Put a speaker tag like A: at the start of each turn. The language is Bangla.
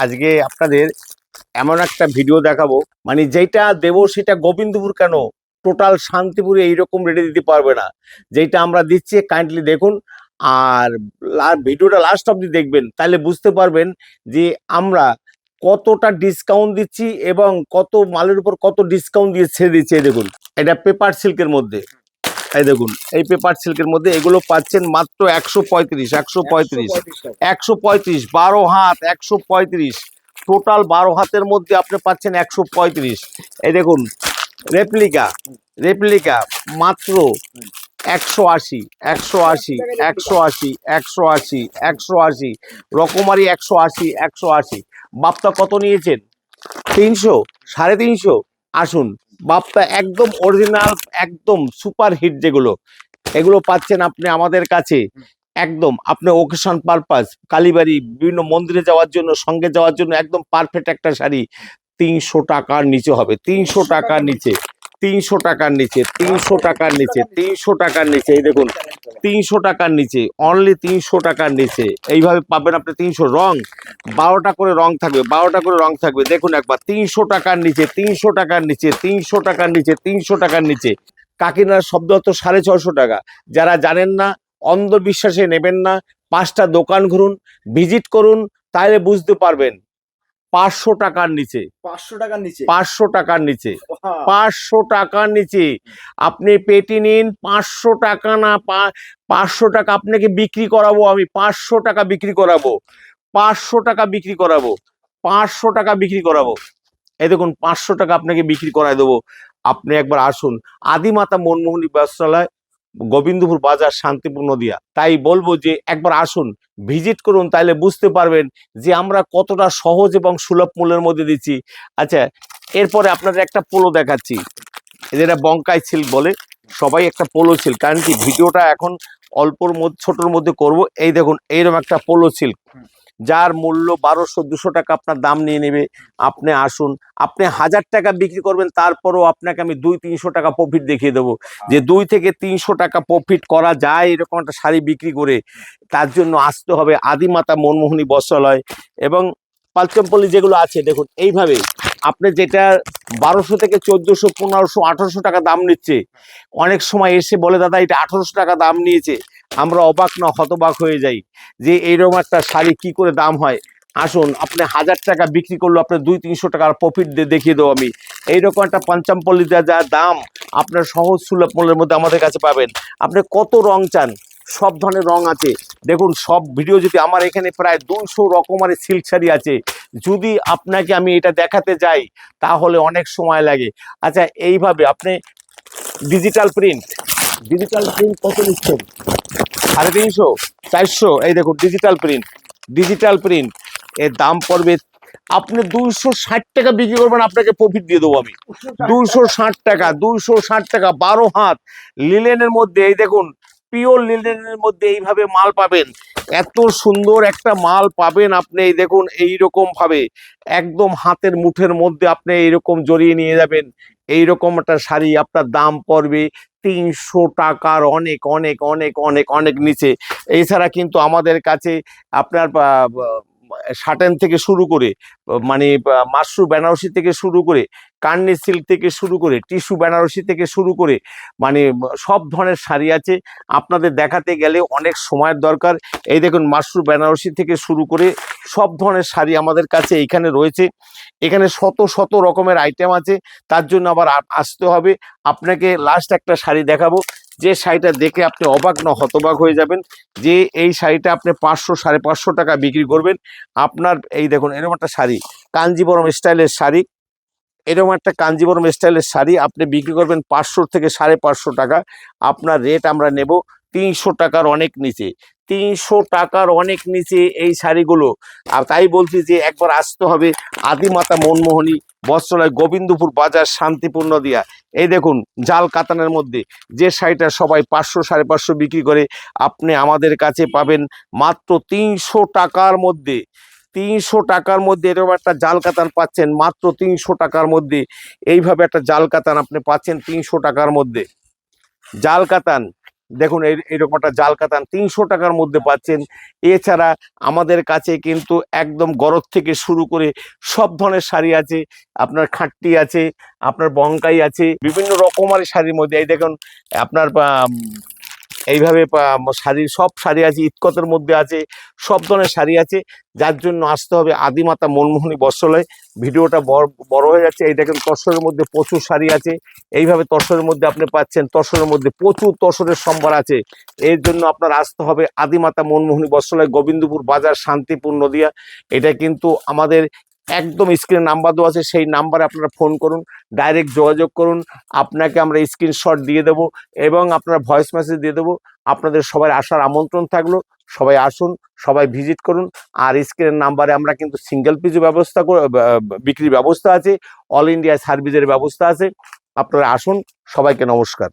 A: আজকে আপনাদের এমন একটা ভিডিও দেখাবো, মানে যেটা দেবো সেটা গোবিন্দপুর কেন, টোটাল শান্তিপুরে এইরকম রেটে দিতে পারবে না। যেটা আমরা দিচ্ছি কাইন্ডলি দেখুন, আর ভিডিওটা লাস্ট অব্দি দেখবেন, তাহলে বুঝতে পারবেন যে আমরা কতটা ডিসকাউন্ট দিচ্ছি এবং কত মালের উপর কত ডিসকাউন্ট দিয়ে ছেড়ে দিচ্ছি। এই দেখুন, এটা পেপার সিল্কের মধ্যে, এই দেখুন এই পেপার সিল্কের মধ্যে এগুলো পাচ্ছেন মাত্র 135, 135, 135, 12 হাত 135, টোটাল 12 হাতের মধ্যে আপনি পাচ্ছেন 135। এই দেখুন রেপ্লিকা, রেপ্লিকা মাত্র 180, 180, 180, 180, 180, রকমারি 180, 180। বাপ্তা কত নিয়েছেন? 300, 350। আসুন, বাপ্তা একদম অরিজিনাল, একদম সুপার হিট যেগুলো, এগুলো পাচ্ছেন আপনি আমাদের কাছে একদম। আপনি ওকেশন পারপাস, কালীবাড়ি, বিভিন্ন মন্দিরে যাওয়ার জন্য, সঙ্গে যাওয়ার জন্য একদম পারফেক্ট একটা শাড়ি 300 টাকার নিচে হবে। 300 টাকার নিচে, 300 টাকার নিচে, 300 টাকার নিচে, 300 টাকার নিচে। এই দেখুন 300 টাকার নিচে, অনলি 300 টাকার নিচে এইভাবে পাবেন আপনি। 300 রং, 12টা করে রং থাকবে, 12টা করে রং থাকবে। দেখুন একবার 300 টাকার নিচে, 300 টাকার নিচে, 300 টাকার নিচে, 300 টাকার নিচে। কাকিনার শব্দ তো 650 টাকা। যারা জানেন না, অন্ধবিশ্বাসে নেবেন না, 5টা দোকান ঘুরুন, ভিজিট করুন, তাহলে বুঝতে পারবেন। 500 টাকার নিচে,
B: 500 টাকার নিচে,
A: 500 টাকার নিচে, 500 টাকার নিচে আপনি পেটি নিন। 500 টাকা না, 500 টাকা আপনাকে বিক্রি করাবো আমি, 500 টাকা বিক্রি করাবো, 500 টাকা বিক্রি করাবো, 500 টাকা বিক্রি করাবো। এই দেখুন 500 টাকা আপনাকে বিক্রি করাই দেবো। আপনি একবার আসুন, আদিমাতা মনমোহনী বস্ত্রালয়, গোবিন্দপুর বাজার, শান্তিপুর নদিয়া। তাই বলবো যে একবার আসুন, ভিজিট করুন, তাইলে বুঝতে পারবেন যে আমরা কতটা সহজ এবং সুলভ মূল্যের মধ্যে দিচ্ছি। আচ্ছা, এরপরে আপনাদের একটা পোলো দেখাচ্ছি, যেটা বঙ্কাই সিল্ক বলে সবাই, একটা পোলো সিল্ক। কারণ কি ভিডিওটা এখন অল্পর মধ্যে, ছোটোর মধ্যে করব। এই দেখুন এইরকম একটা পোলো সিল্ক, যার মূল্য 1200-200 টাকা আপনার দাম নিয়ে নেবে। আপনি আসুন, আপনি 1000 টাকা বিক্রি করবেন, তারপরও আপনাকে আমি 200-300 টাকা প্রফিট দেখিয়ে দেবো, যে 2 থেকে 300 টাকা প্রফিট করা যায় এরকম একটা শাড়ি বিক্রি করে। তার জন্য আসতে হবে আদিমাতা মনমোহনী বস্ত্রালয়। এবং পালচমপল্লি যেগুলো আছে, দেখুন এইভাবে আপনি যেটা 1200 থেকে 1400, 1500, 1800 টাকা দাম নিচ্ছে, অনেক সময় এসে বলে দাদা এটা 1800 টাকা দাম নিয়েছে। আমরা অবাক না হতবাক হয়ে যাই যে এইরকম একটা শাড়ি কি করে দাম হয়। আসুন, আপনি 1000 টাকা বিক্রি করলো, আপনার 200-300 টাকার প্রফিট দেখিয়ে দেবো আমি। এইরকম একটা পঞ্চমপল্লিতে যা দাম, আপনার সহজ সুলভ মূল্যের মধ্যে আমাদের কাছে পাবেন। আপনি কত রং চান, সব ধরনের রং আছে। দেখুন সব ভিডিও, যদি আমার এখানে প্রায় 200 রকমের সিল্ক শাড়ি আছে, যদি আপনাকে আমি এটা দেখাতে যাই তাহলে অনেক সময় লাগে। আচ্ছা, এইভাবে আপনি ডিজিটাল প্রিন্ট, ডিজিটাল প্রিন্ট কত নিচ্ছেন? 350, 400। এই দেখুন ডিজিটাল প্রিন্ট, ডিজিটাল প্রিন্ট এর দাম পড়বে, আপনি 260 টাকা বিক্রি করবেন, আপনাকে প্রফিট দিয়ে দেবো আমি। 260 টাকা, 260 টাকা, 12 হাত লিলেনের মধ্যে। এই দেখুন পিওর লিলেনের মধ্যে এইভাবে মাল পাবেন, এত সুন্দর একটা মাল পাবেন আপনি। এই দেখুন এইরকম ভাবে একদম হাতের মুঠের মধ্যে আপনি এইরকম জড়িয়ে নিয়ে যাবেন। এইরকম একটা শাড়ি আপনার দাম পড়বে 300 টাকার অনেক অনেক অনেক অনেক অনেক নিচে। এছাড়া কিন্তু আমাদের কাছে আপনার শার্টেন থেকে শুরু করে, মানে মাশরু বেনারসি থেকে শুরু করে, কান্নি সিল্ক থেকে শুরু করে, টিস্যু বেনারসি থেকে শুরু করে, মানে সব ধরনের শাড়ি আছে। আপনাদের দেখাতে গেলে অনেক সময়ের দরকার। এই দেখুন মাশরু বেনারসি থেকে শুরু করে সব ধরনের শাড়ি আমাদের কাছে এইখানে রয়েছে। এখানে শত শত রকমের আইটেম আছে। তার জন্য আবার আসতে হবে। আপনাকে লাস্ট একটা শাড়ি দেখাবো, যে শাড়িটা দেখে আপনি অবাক না হতবাক হয়ে যাবেন, যে এই শাড়িটা আপনি 500, 550 টাকা বিক্রি করবেন। আপনার এই দেখুন এরকম একটা শাড়ি, কাঞ্জিবরম স্টাইলের শাড়ি, এরকম একটা কাঞ্জিবরম স্টাইলের শাড়ি আপনি বিক্রি করবেন 500 থেকে 550 টাকা। আপনার রেট আমরা নেব 300 টাকার অনেক নিচে, 300 টাকার অনেক নিচে এই শাড়িগুলো। আর তাই বলছি যে একবার আসতে হবে আদিমাতা মনমোহনী বস্ত্রালয়, গোবিন্দপুর বাজার, শান্তিপুর নদিয়া। এই দেখুন জাল কাতানের মধ্যে যে শাড়িটা সবাই 500, 550 বিক্রি করে, আপনি আমাদের কাছে পাবেন মাত্র 300 টাকার মধ্যে। 300 টাকার মধ্যে এরকম একটা জাল কাতান পাচ্ছেন মাত্র 300 টাকার মধ্যে। এইভাবে একটা জাল কাতান আপনি পাচ্ছেন 300 টাকার মধ্যে। জাল কাতান দেখুন এইরকম একটা জাল কাতান 300 টাকার মধ্যে পাচ্ছেন। এছাড়া আমাদের কাছে কিন্তু একদম গরদ থেকে শুরু করে সব ধরনের শাড়ি আছে, আপনার খাট্টি আছে, আপনার বঙ্কাই আছে, বিভিন্ন রকমারি শাড়ির মধ্যে এই দেখুন আপনার এইভাবে শাড়ির সব শাড়ি আছে, ইতকতের মধ্যে আছে, সব ধরনের শাড়ি আছে। যার জন্য আসতে হবে আদিমাতা মনমোহনী বস্ত্রালয়। ভিডিওটা বড় হয়ে যাচ্ছে। এই দেখেন তসরের মধ্যে প্রচুর শাড়ি আছে, এইভাবে তসরের মধ্যে আপনি পাচ্ছেন, তসরের মধ্যে প্রচুর তসরের সম্ভার আছে। এর জন্য আপনার আসতে হবে আদিমাতা মনমোহনী বস্ত্রালয়, গোবিন্দপুর বাজার, শান্তিপুর, নদিয়া। এটা কিন্তু আমাদের একদম স্ক্রিনে নাম্বার দেওয়া আছে, সেই নাম্বারে আপনারা ফোন করুন, ডাইরেক্ট যোগাযোগ করুন, আপনাকে আমরা স্ক্রিনশট দিয়ে দেবো এবং আপনারা ভয়েস মেসেজ দিয়ে দেবো। আপনাদের সবাই আসার আমন্ত্রণ থাকলো, সবাই আসুন, সবাই ভিজিট করুন। আর স্ক্রিনের নাম্বারে আমরা কিন্তু সিঙ্গেল পিসের ব্যবস্থা বিক্রির ব্যবস্থা আছে, অল ইন্ডিয়া সার্ভিসের ব্যবস্থা আছে। আপনারা আসুন, সবাইকে নমস্কার।